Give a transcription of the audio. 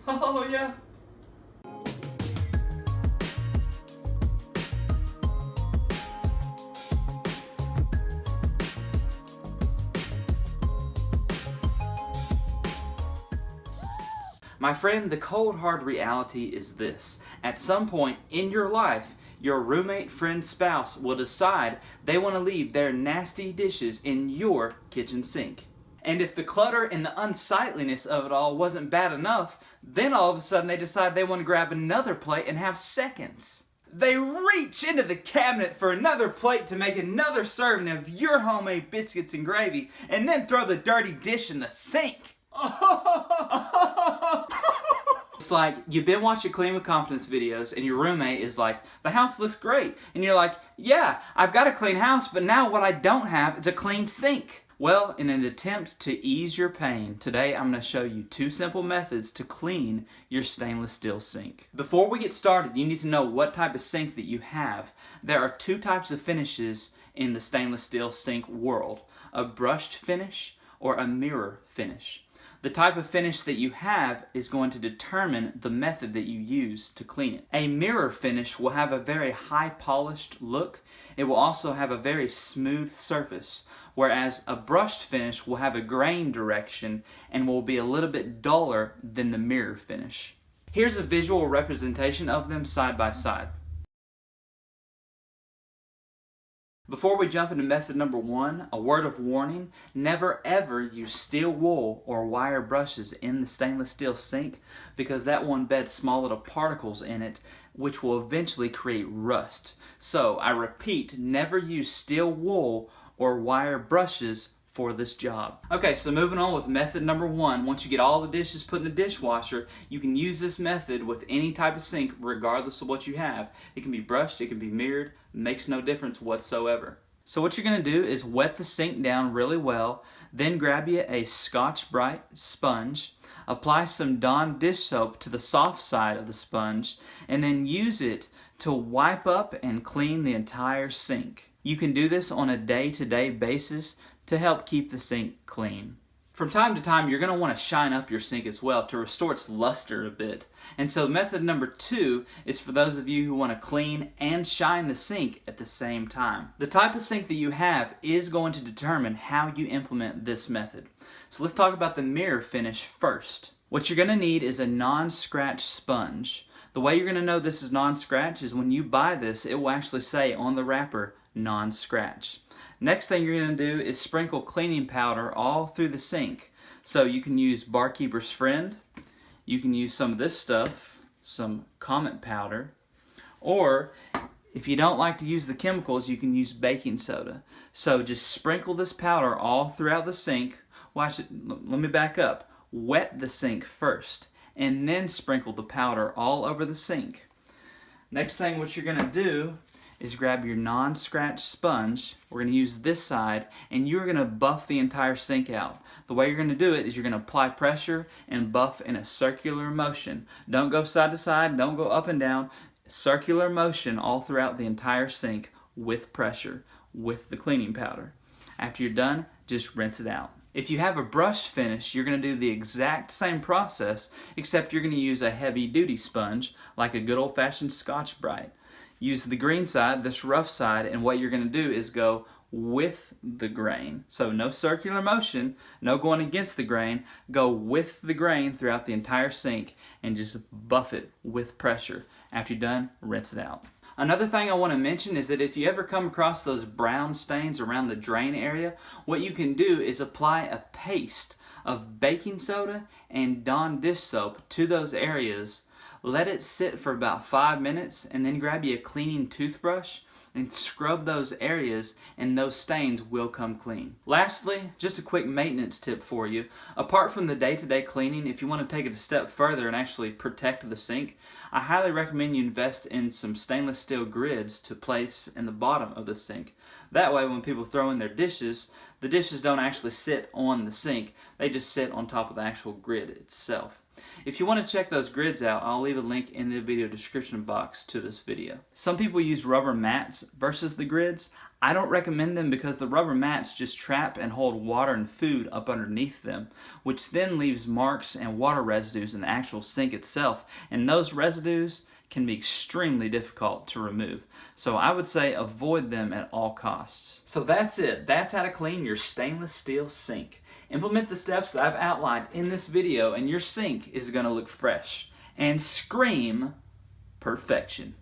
Oh yeah. My friend, the cold hard reality is this. At some point in your life, your roommate, friend, spouse will decide they want to leave their nasty dishes in your kitchen sink. And if the clutter and the unsightliness of it all wasn't bad enough, then all of a sudden they decide they want to grab another plate and have seconds. They reach into the cabinet for another plate to make another serving of your homemade biscuits and gravy, and then throw the dirty dish in the sink. It's like you've been watching Clean with Confidence videos and your roommate is like, the house looks great. And you're like, yeah, I've got a clean house, but now what I don't have is a clean sink. Well, in an attempt to ease your pain, today I'm going to show you 2 simple methods to clean your stainless steel sink. Before we get started, you need to know what type of sink that you have. There are 2 types of finishes in the stainless steel sink world: a brushed finish or a mirror finish. The type of finish that you have is going to determine the method that you use to clean it. A mirror finish will have a very high polished look. It will also have a very smooth surface, whereas a brushed finish will have a grain direction and will be a little bit duller than the mirror finish. Here's a visual representation of them side by side. Before we jump into method number 1, a word of warning: never ever use steel wool or wire brushes in the stainless steel sink, because that will embed small little particles in it which will eventually create rust. So I repeat, never use steel wool or wire brushes for this job. Okay, so moving on with method number 1. Once you get all the dishes put in the dishwasher, you can use this method with any type of sink regardless of what you have. It can be brushed, it can be mirrored, makes no difference whatsoever. So what you're going to do is wet the sink down really well, then grab you a Scotch-Brite sponge, apply some Dawn dish soap to the soft side of the sponge, and then use it to wipe up and clean the entire sink. You can do this on a day-to-day basis to help keep the sink clean. From time to time, you're going to want to shine up your sink as well to restore its luster a bit. And so method number 2 is for those of you who want to clean and shine the sink at the same time. The type of sink that you have is going to determine how you implement this method. So let's talk about the mirror finish first. What you're going to need is a non-scratch sponge. The way you're going to know this is non-scratch is when you buy this, it will actually say on the wrapper, non-scratch. Next thing you're going to do is sprinkle cleaning powder all through the sink. So you can use Barkeeper's Friend, you can use some of this stuff, some Comet powder, or if you don't like to use the chemicals, you can use baking soda. So just sprinkle this powder all throughout the sink. Watch it, let me back up. Wet the sink first, and then sprinkle the powder all over the sink. Next thing what you're going to do is grab your non-scratch sponge. We're going to use this side, and you're going to buff the entire sink out. The way you're going to do it is you're going to apply pressure and buff in a circular motion. Don't go side to side, don't go up and down. Circular motion all throughout the entire sink with pressure, with the cleaning powder. After you're done, just rinse it out. If you have a brush finish, you're going to do the exact same process, except you're going to use a heavy-duty sponge, like a good old-fashioned Scotch-Brite. Use the green side, this rough side, and what you're going to do is go with the grain. So no circular motion, no going against the grain. Go with the grain throughout the entire sink and just buff it with pressure. After you're done, rinse it out. Another thing I want to mention is that if you ever come across those brown stains around the drain area, what you can do is apply a paste of baking soda and Dawn dish soap to those areas. Let it sit for about 5 minutes, and then grab you a cleaning toothbrush and scrub those areas, and those stains will come clean. Lastly, just a quick maintenance tip for you. Apart from the day-to-day cleaning, if you want to take it a step further and actually protect the sink, I highly recommend you invest in some stainless steel grids to place in the bottom of the sink. That way when people throw in their dishes, The dishes don't actually sit on the sink, they just sit on top of the actual grid itself. If you want to check those grids out, I'll leave a link in the video description box to this video. Some people use rubber mats versus the grids. I don't recommend them because the rubber mats just trap and hold water and food up underneath them, which then leaves marks and water residues in the actual sink itself, and those residues can be extremely difficult to remove. So I would say avoid them at all costs. So that's it. That's how to clean your stainless steel sink. Implement the steps that I've outlined in this video and your sink is going to look fresh and scream perfection.